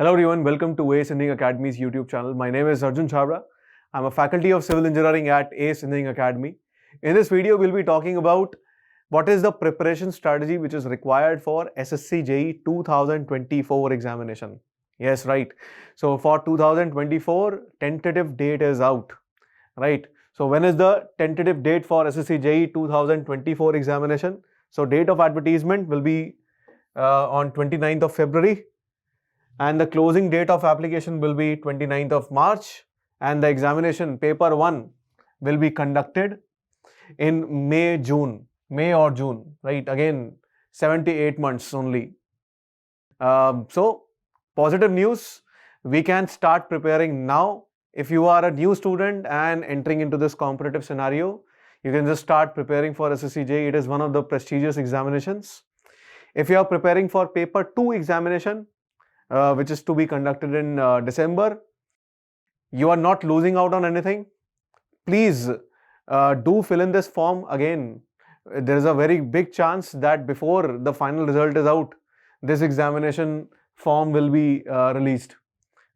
Hello everyone, welcome to ACE Engineering Academy's YouTube channel. My name is Arjun Chhabra. I'm a faculty of civil engineering at ACE Engineering Academy. In this video, we'll be talking about what is the preparation strategy which is required for SSC JEE 2024 examination. Yes, right. So for 2024, tentative date is out, right? So when is the tentative date for SSC JEE 2024 examination? So date of advertisement will be on 29th of February. And the closing date of application will be 29th of March, and the examination paper 1 will be conducted in May or June, right? Again, 78 months only. So positive news, we can start preparing now. If you are a new student and entering into this competitive scenario, you can just start preparing for SSC JEE. It is one of the prestigious examinations. If you are preparing for paper 2 examination, which is to be conducted in December, you are not losing out on anything. Please do fill in this form again. There is a very big chance that before the final result is out, this examination form will be released,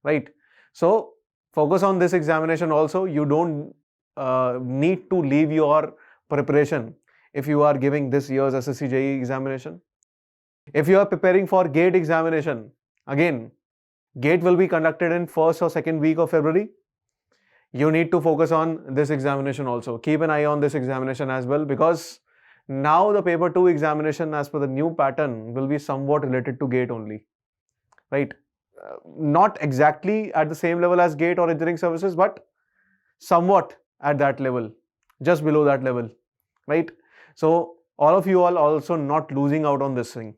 right? So focus on this examination also. You don't need to leave your preparation if you are giving this year's SSC JEE examination. If you are preparing for GATE examination, again, GATE will be conducted in first or second week of February. You need to focus on this examination also. Keep an eye on this examination as well, because now the paper 2 examination as per the new pattern will be somewhat related to GATE only, right? Not exactly at the same level as GATE or engineering services, but somewhat at that level, just below that level, right? So all of you are also not losing out on this thing.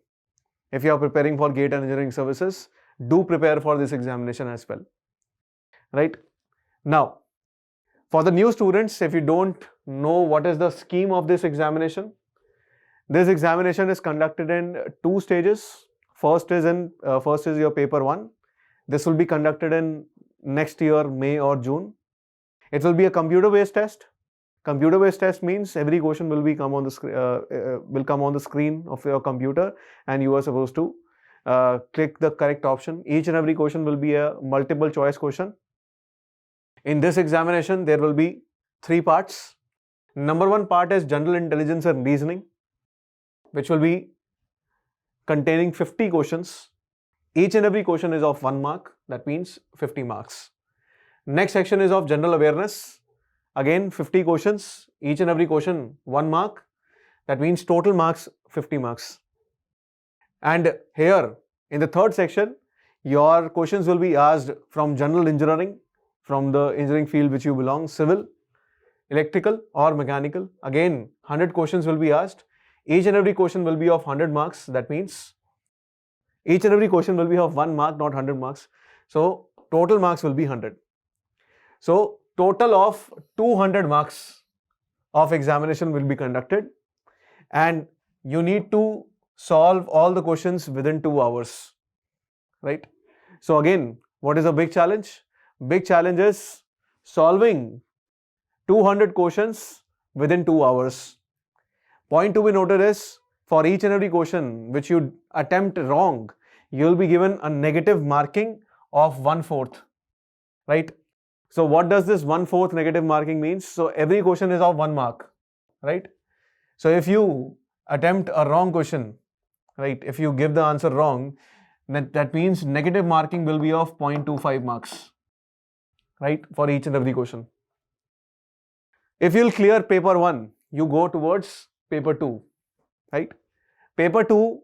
If you are preparing for GATE and engineering services, do prepare for this examination as well, right? Now, for the new students, if you don't know what is the scheme of this examination is conducted in 2 stages. First is your paper 1. This will be conducted in next year, May or June. It will be a computer-based test. Computer-based test means every question will come on the screen of your computer, and you are supposed to click the correct option. Each and every question will be a multiple choice question. In this examination, there will be 3 parts. Number 1 part is general intelligence and reasoning, which will be containing 50 questions. Each and every question is of 1 mark. That means 50 marks. Next section is of general awareness. Again, 50 questions, each and every question 1 mark. That means total marks 50 marks. And here in the third section, your questions will be asked from general engineering, from the engineering field which you belong, civil, electrical or mechanical. Again, 100 questions will be asked. Each and every question will be of 100 marks. That means each and every question will be of 1 mark, not 100 marks. So total marks will be 100. So total of 200 marks of examination will be conducted, and you need to solve all the questions within 2 hours, right? So again, what is a big challenge? Big challenge is solving 200 questions within 2 hours. Point to be noted is, for each and every question which you attempt wrong, you will be given a negative marking of 1/4, right? So what does this 1/4 negative marking means? So every question is of 1 mark, right? So if you attempt a wrong question, right, if you give the answer wrong, then that means negative marking will be of 0.25 marks, right, for each and every question. If you'll clear paper 1, you go towards paper 2, right? Paper 2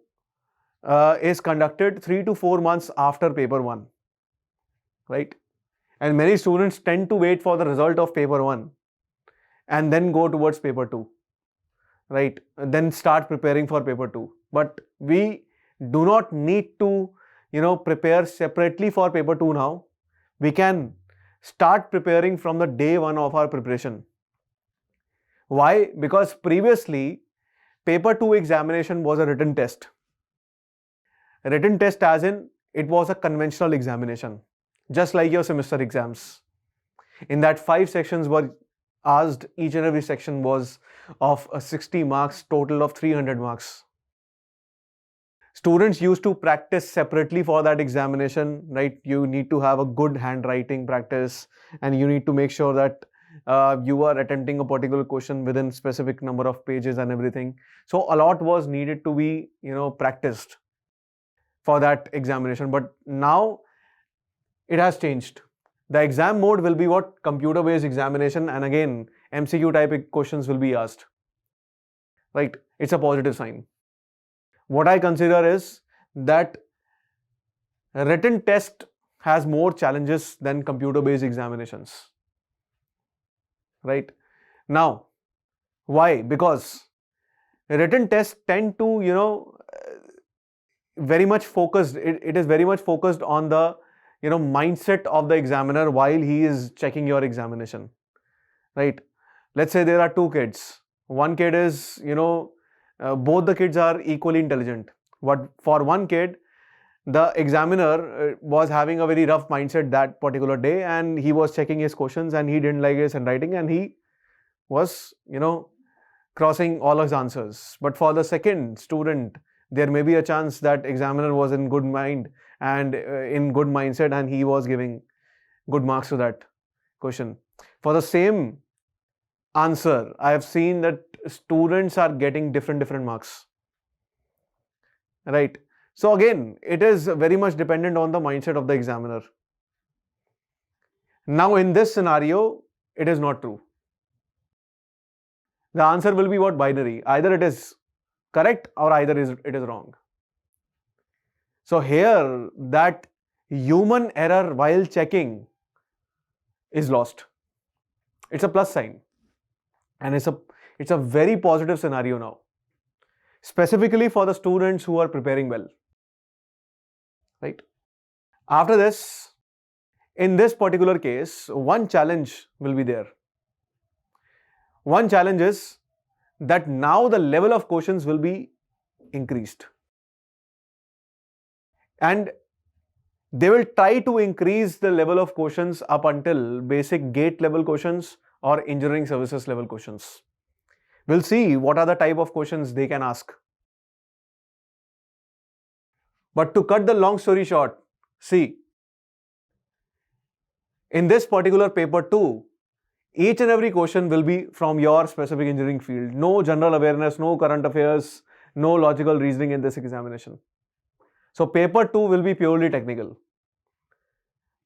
is conducted 3 to 4 months after paper 1, right? And many students tend to wait for the result of paper 1 and then go towards paper 2, right? And then start preparing for paper 2. But we do not need to, prepare separately for paper 2 now. We can start preparing from the day 1 of our preparation. Why? Because previously, paper 2 examination was a written test. A written test as in, it was a conventional examination, just like your semester exams. In that 5 sections were asked, each and every section was of 60 marks, total of 300 marks. Students used to practice separately for that examination, right? You need to have a good handwriting practice, and you need to make sure that you are attempting a particular question within specific number of pages and everything. So a lot was needed to be, practiced for that examination. But now it has changed. The exam mode will be what? Computer-based examination, and again, MCQ type questions will be asked. Right? It's a positive sign. What I consider is that written test has more challenges than computer-based examinations. Right? Now, why? Because written tests tend to, very much focused. It is very much focused on the, mindset of the examiner while he is checking your examination. Right? Let's say there are two kids. One kid is, both the kids are equally intelligent. But for one kid, the examiner was having a very rough mindset that particular day, and he was checking his questions and he didn't like his handwriting, and he was, crossing all his answers. But for the second student, there may be a chance that examiner was in good mind and in good mindset, and he was giving good marks to that question. For the same answer, I have seen that students are getting different marks. Right? So again, it is very much dependent on the mindset of the examiner. Now in this scenario, it is not true. The answer will be what? Binary. Either it is correct or either it is wrong. So here, that human error while checking is lost. It's a plus sign. And it's a very positive scenario now, specifically for the students who are preparing well. Right? After this, in this particular case, one challenge will be there. One challenge is that now the level of questions will be increased. And they will try to increase the level of questions up until basic GATE level questions or engineering services level questions. We'll see what are the type of questions they can ask. But to cut the long story short, see, in this particular paper 2, each and every question will be from your specific engineering field. No general awareness, no current affairs, no logical reasoning in this examination. So paper 2 will be purely technical.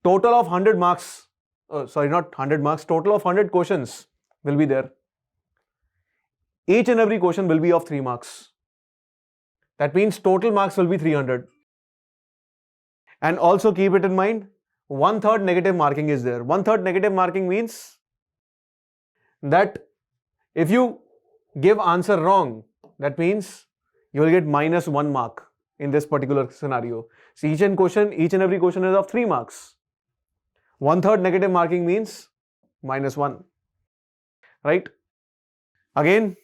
Total of 100 marks, not 100 marks, total of 100 questions will be there. Each and every question will be of 3 marks. That means total marks will be 300. And also keep it in mind, 1/3 negative marking is there. 1/3 negative marking means that if you give answer wrong, that means you will get -1 mark in this particular scenario. So each and every question is of 3 marks. 1/3 negative marking means -1. Right? Again,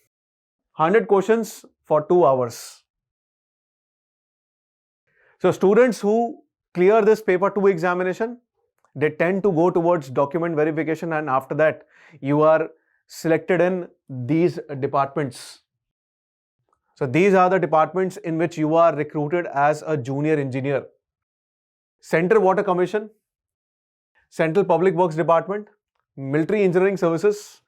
100 questions for 2 hours. So students who clear this paper 2 examination, they tend to go towards document verification, and after that you are selected in these departments. So these are the departments in which you are recruited as a junior engineer. Central Water Commission, Central Public Works Department, Military Engineering Services,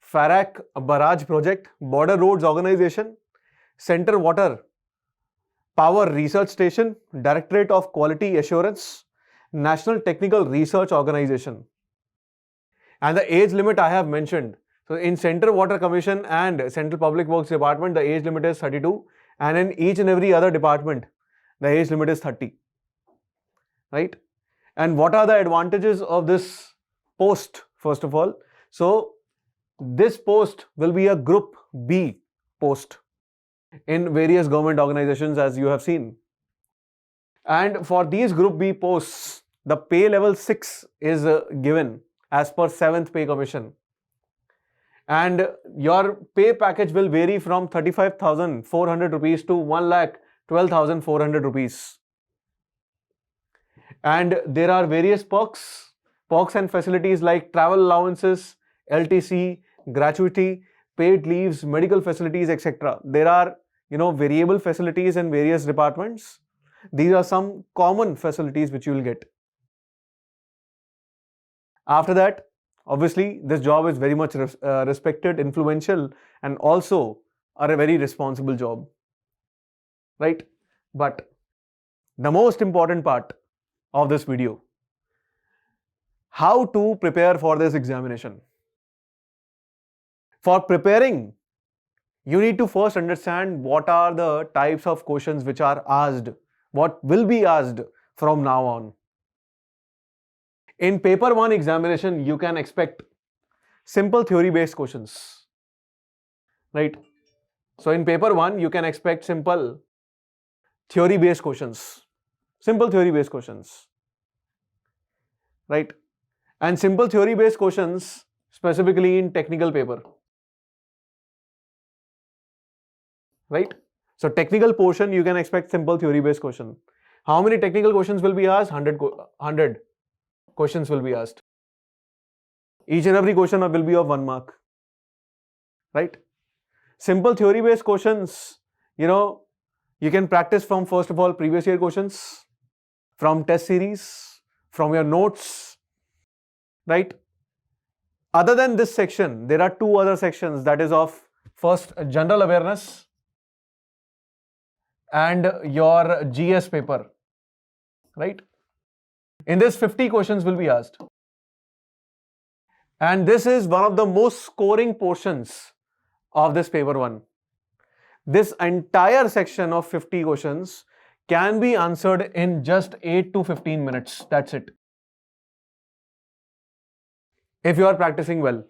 FARAC Barrage Project, Border Roads Organization, Central Water Power Research Station, Directorate of Quality Assurance, National Technical Research Organization. And the age limit I have mentioned. So in Central Water Commission and Central Public Works Department, the age limit is 32, and in each and every other department, the age limit is 30. Right? And what are the advantages of this post, first of all? So this post will be a Group B post in various government organizations, as you have seen. And for these Group B posts, the pay level 6 is given as per 7th Pay Commission. And your pay package will vary from 35,400 rupees to 1,12,400 rupees. And there are various perks and facilities like travel allowances, LTC, gratuity, paid leaves, medical facilities, etc. There are variable facilities in various departments. These are some common facilities which you will get. After that, obviously, this job is very much respected, influential, and also are a very responsible job, right? But the most important part of this video, how to prepare for this examination. For preparing, you need to first understand what are the types of questions which are asked, what will be asked from now on. In paper 1 examination, you can expect simple theory-based questions, right? So in paper 1, you can expect simple theory-based questions, right? And simple theory-based questions specifically in technical paper, right? So technical portion, you can expect simple theory-based question. How many technical questions will be asked? 100 questions will be asked. Each and every question will be of 1 mark, right? Simple theory-based questions, you can practice from, first of all, previous year questions, from test series, from your notes, right? Other than this section, there are 2 other sections, that is of first general awareness and your GS paper, right? In this, 50 questions will be asked. And this is one of the most scoring portions of this paper 1. This entire section of 50 questions can be answered in just 8 to 15 minutes. That's it. If you are practicing well.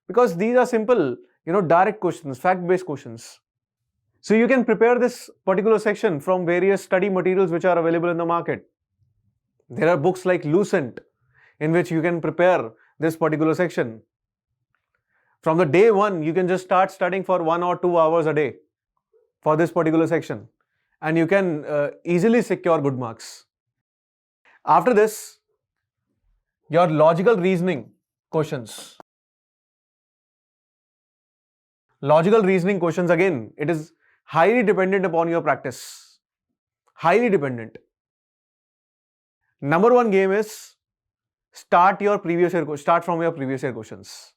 Because these are simple, direct questions, fact-based questions. So you can prepare this particular section from various study materials which are available in the market. There are books like Lucent in which you can prepare this particular section. From the day 1, you can just start studying for 1 or 2 hours a day for this particular section, and you can easily secure good marks. After this, your logical reasoning questions. Logical reasoning questions, again, it is highly dependent upon your practice. Highly dependent. Number 1 game is start from your previous year questions.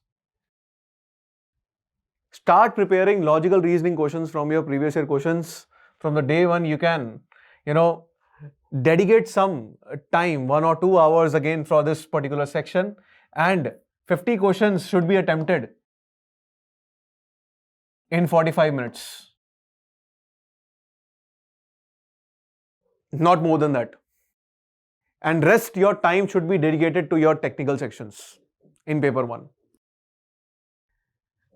Start preparing logical reasoning questions from your previous year questions. From the day 1, you can, dedicate some time, 1 or 2 hours again for this particular section, and 50 questions should be attempted in 45 minutes. Not more than that. And rest your time should be dedicated to your technical sections in paper 1.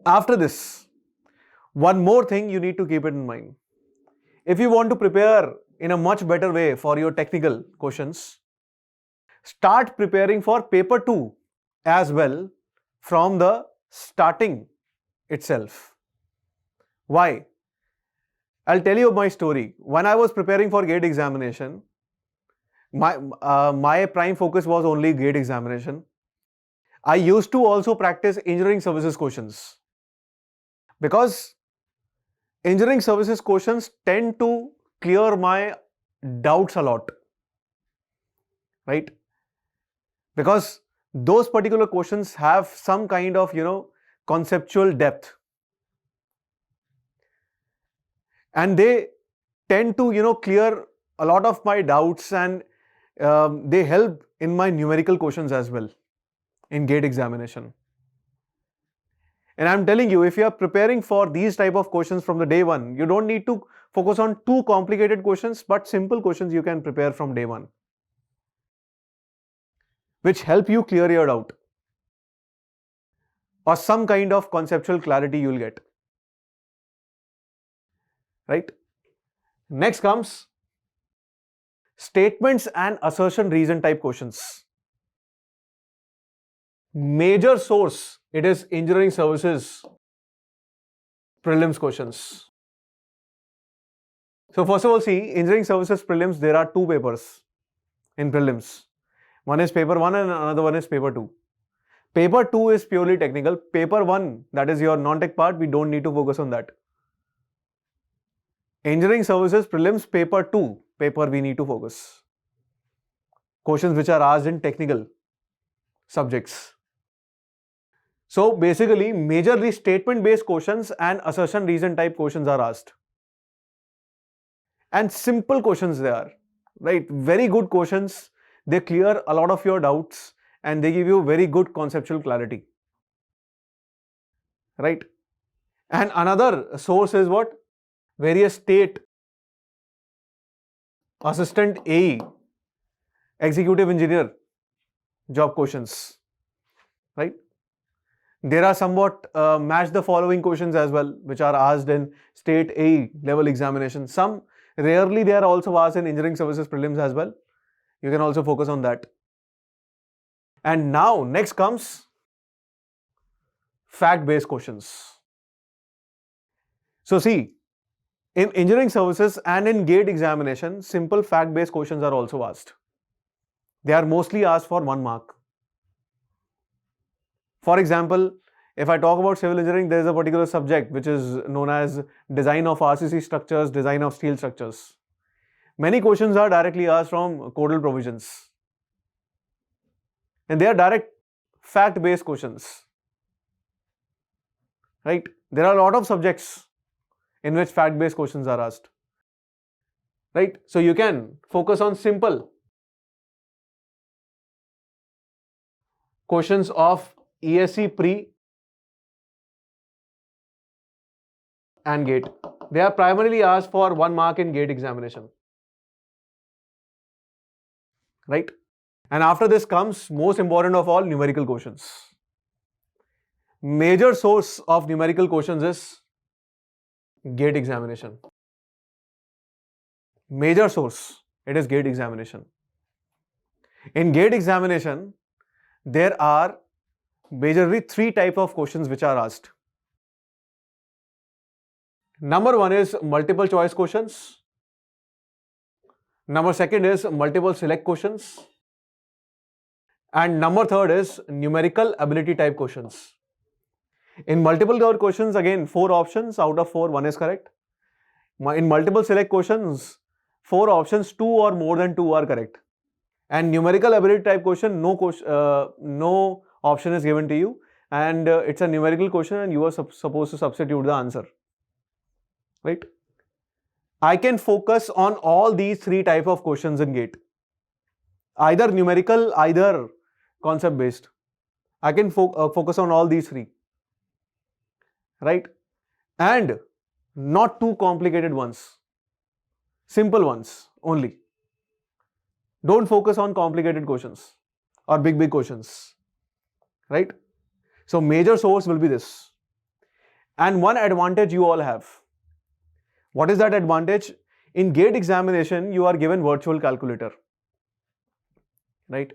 After this, one more thing you need to keep it in mind. If you want to prepare in a much better way for your technical questions, start preparing for paper 2 as well from the starting itself. Why? I'll tell you my story. When I was preparing for GATE examination, my prime focus was only GATE examination. I used to also practice engineering services questions, because engineering services questions tend to clear my doubts a lot, right? Because those particular questions have some kind of, conceptual depth, and they tend to, clear a lot of my doubts, and they help in my numerical questions as well in GATE examination. And I'm telling you, if you are preparing for these type of questions from the day 1, you don't need to focus on too complicated questions, but simple questions you can prepare from day 1, which help you clear your doubt, or some kind of conceptual clarity you'll get, right? Next comes statements and assertion reason type questions. Major source, it is engineering services prelims questions. So first of all, see, engineering services prelims, there are 2 papers in prelims. One is paper 1 and another one is paper 2. Paper 2 is purely technical. Paper 1, that is your non-tech part, we don't need to focus on that. Engineering services prelims paper 2, paper we need to focus. Questions which are asked in technical subjects. So basically, majorly statement-based questions and assertion reason type questions are asked. And simple questions they are, right? Very good questions. They clear a lot of your doubts and they give you very good conceptual clarity, right? And another source is what? Various state assistant AE, executive engineer job questions, right? There are somewhat match the following questions as well, which are asked in state AE level examination. Some rarely they are also asked in engineering services prelims as well. You can also focus on that. And now next comes fact-based questions. So see, in engineering services and in GATE examination, simple fact-based questions are also asked. They are mostly asked for 1 mark. For example, if I talk about civil engineering, there is a particular subject which is known as design of RCC structures, design of steel structures. Many questions are directly asked from codal provisions. And they are direct fact-based questions. Right? There are a lot of subjects in which fact-based questions are asked. Right? So you can focus on simple questions of ESC pre and GATE. They are primarily asked for 1 mark in GATE examination. Right? And after this comes most important of all, numerical questions. Major source of numerical questions is GATE examination. Major source, it is GATE examination. In GATE examination, there are majorly 3 types of questions which are asked. Number 1 is multiple choice questions. Number 2 is multiple select questions. And number 3 is numerical ability type questions. In multiple choice questions, again 4 options out of 4, 1 is correct. In multiple select questions, 4 options, 2 or more than 2 are correct. And numerical ability type question, no option is given to you, and it's a numerical question and you are supposed to substitute the answer. Right? I can focus on all these 3 types of questions in GATE. Either numerical, either concept based. I can focus on all these 3. Right? And not too complicated ones. Simple ones only. Don't focus on complicated questions or big questions. Right? So major source will be this. And one advantage you all have. What is that advantage? In GATE examination, you are given virtual calculator. Right?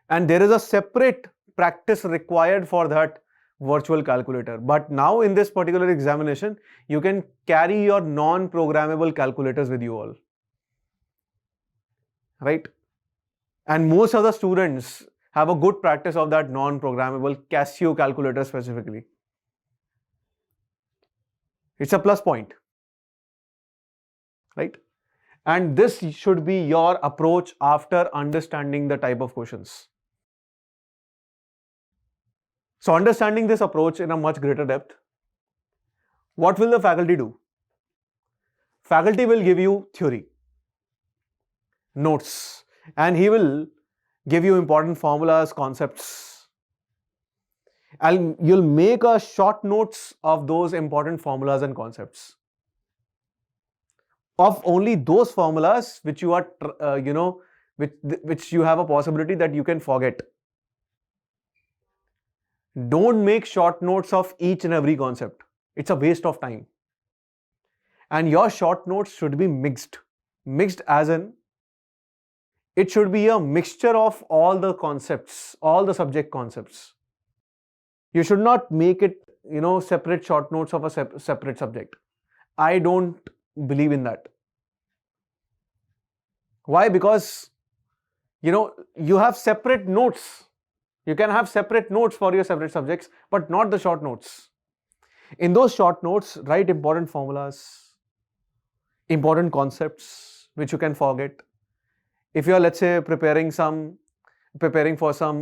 And there is a separate practice required for that virtual calculator. But now in this particular examination, you can carry your non-programmable calculators with you all. Right? And most of the students have a good practice of that non-programmable Casio calculator specifically. It's a plus point. Right? And this should be your approach after understanding the type of questions. So understanding this approach in a much greater depth, what will the faculty do? Faculty will give you theory, notes, and he will give you important formulas, concepts. And you'll make a short notes of those important formulas and concepts. Of only those formulas which you are, which you have a possibility that you can forget. Don't make short notes of each and every concept. It's a waste of time. And your short notes should be mixed. Mixed as in, it should be a mixture of all the concepts, all the subject concepts. You should not make it, separate short notes of a separate subject. I don't believe in that. Why? Because, you have separate notes. You can have separate notes for your separate subjects, but not the short notes. In those short notes, write important formulas, important concepts which you can forget. If you are, let's say, preparing for some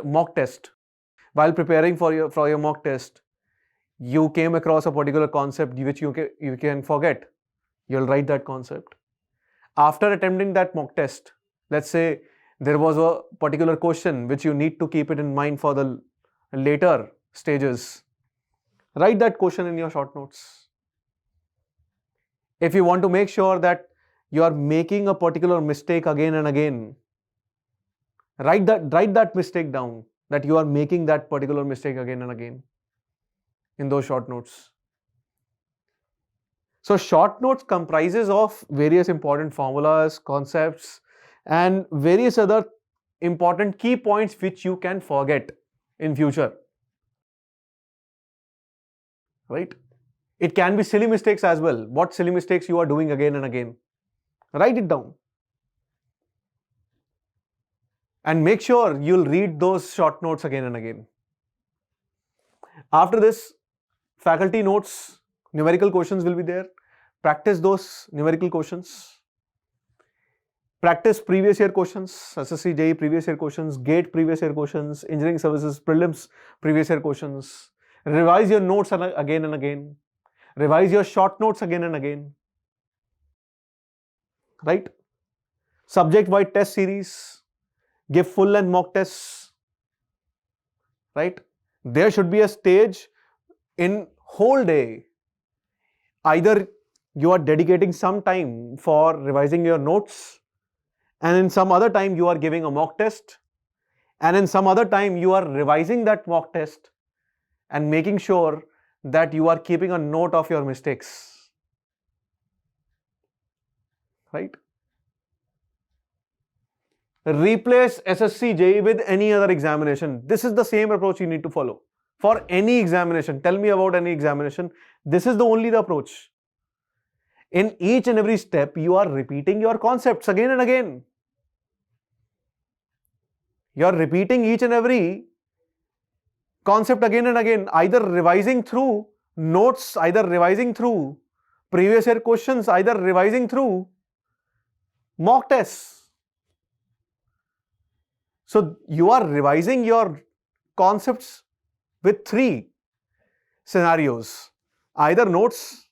mock test, while preparing for your mock test, you came across a particular concept which you can forget. You'll write that concept. After attempting that mock test, let's say there was a particular question which you need to keep it in mind for the later stages. Write that question in your short notes. If you want to make sure that you are making a particular mistake again and again, write that mistake down, that you are making that particular mistake again and again in those short notes. So short notes comprises of various important formulas, concepts, and various other important key points which you can forget in future. Right? It can be silly mistakes as well. What silly mistakes you are doing again and again. Write it down. And make sure you'll read those short notes again and again. After this, faculty notes, numerical questions will be there. Practice those numerical questions. Practice previous year questions, SSC, JEE previous year questions, GATE previous year questions, engineering services, prelims previous year questions. Revise your notes again and again. Revise your short notes again and again. Right? Subject-wide test series. Give full-length mock tests. Right? There should be a stage in whole day. Either you are dedicating some time for revising your notes, and in some other time you are giving a mock test, and in some other time you are revising that mock test and making sure that you are keeping a note of your mistakes. Right? Replace SSC JEE with any other examination. This is the same approach you need to follow for any examination. Tell me about any examination. This is the approach. In each and every step, you are repeating your concepts again and again. You are repeating each and every concept again and again, either revising through notes, either revising through previous year questions, either revising through mock tests. So you are revising your concepts with 3 scenarios: either notes,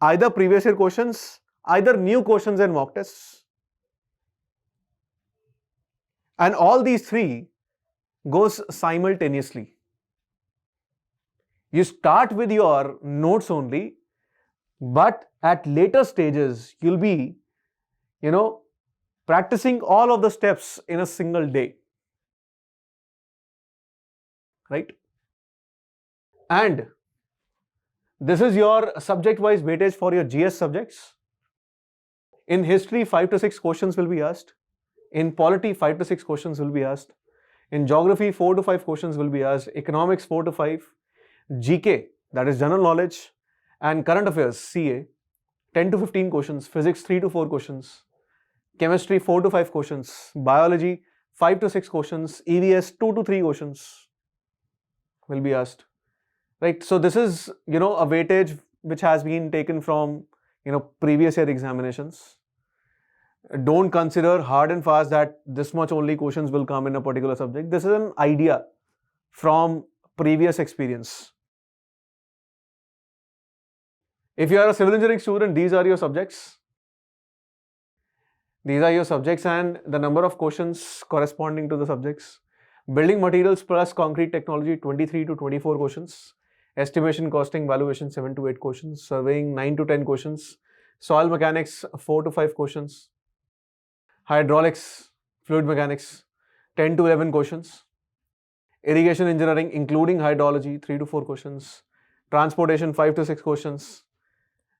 either previous year questions, either new questions and mock tests. And all these 3 goes simultaneously. You start with your notes only, but at later stages, you'll be, practicing all of the steps in a single day. Right? And this is your subject-wise weightage for your GS subjects. In history, 5 to 6 questions will be asked. In polity, 5 to 6 questions will be asked. In geography, 4 to 5 questions will be asked. Economics, 4 to 5. GK, that is general knowledge, and current affairs, CA, 10 to 15 questions. Physics, 3 to 4 questions. Chemistry, 4 to 5 questions. Biology, 5 to 6 questions. EVS, 2 to 3 questions will be asked. Right? So this is, a weightage which has been taken from, previous year examinations. Don't consider hard and fast that this much only questions will come in a particular subject. This is an idea from previous experience. If you are a civil engineering student, these are your subjects. These are your subjects and the number of questions corresponding to the subjects. Building materials plus concrete technology, 23 to 24 questions. Estimation, costing, valuation, 7 to 8 questions. Surveying, 9 to 10 questions. Soil mechanics, 4 to 5 questions. Hydraulics, fluid mechanics, 10 to 11 questions. Irrigation engineering, including hydrology, 3 to 4 questions. Transportation, 5 to 6 questions.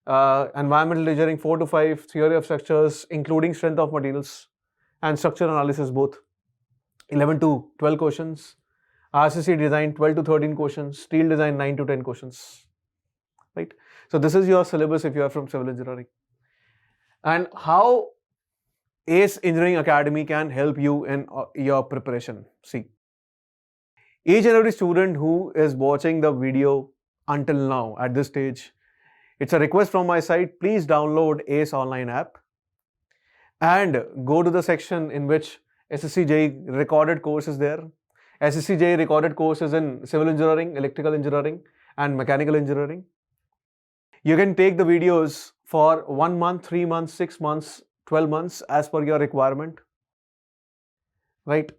Environmental engineering, 4 to 5. Theory of structures, including strength of materials and structure analysis, both 11 to 12 questions. RCC design, 12 to 13 questions. Steel design, 9 to 10 questions. Right? So this is your syllabus if you are from civil engineering. And how ACE Engineering Academy can help you in your preparation. See, each and every student who is watching the video until now at this stage It's a request from my side. Please download ACE online app and go to the section in which SSC JEE recorded course is there. SSC JEE recorded courses in civil engineering, electrical engineering, and mechanical engineering. You can take the videos for 1 month, 3 months, 6 months, 12 months as per your requirement. Right?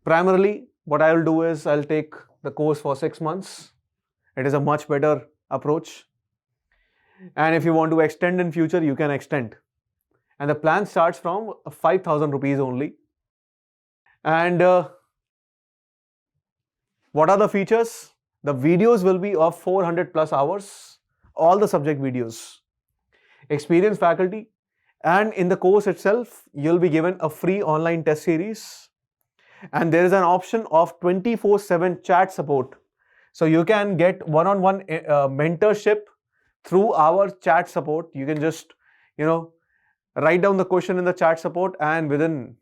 Primarily, what I will do is I'll take the course for 6 months. It is a much better approach. And if you want to extend in future, you can extend. And the plan starts from 5,000 rupees only. And what are the features? The videos will be of 400 plus hours, all the subject videos. Experienced faculty, and in the course itself, you'll be given a free online test series. And there is an option of 24/7 chat support. So you can get one-on-one mentorship through our chat support. You can just, write down the question in the chat support, and within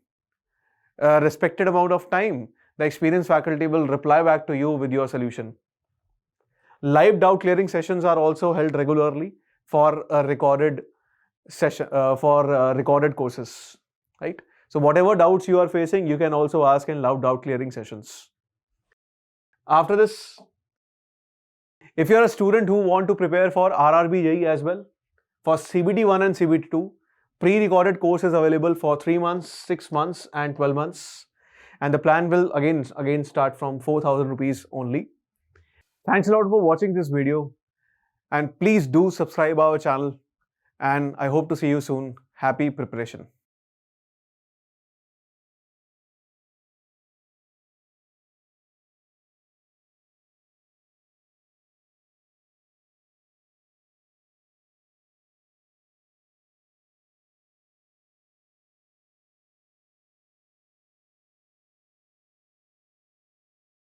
a respected amount of time, the experienced faculty will reply back to you with your solution. Live doubt clearing sessions are also held regularly for a recorded session, recorded courses, right? So whatever doubts you are facing, you can also ask in live doubt clearing sessions. After this, if you are a student who want to prepare for RRB JEE as well, for CBT 1 and CBT 2, pre-recorded course is available for 3 months, 6 months, and 12 months. And the plan will again start from 4,000 rupees only. Thanks a lot for watching this video. And please do subscribe our channel. And I hope to see you soon. Happy preparation.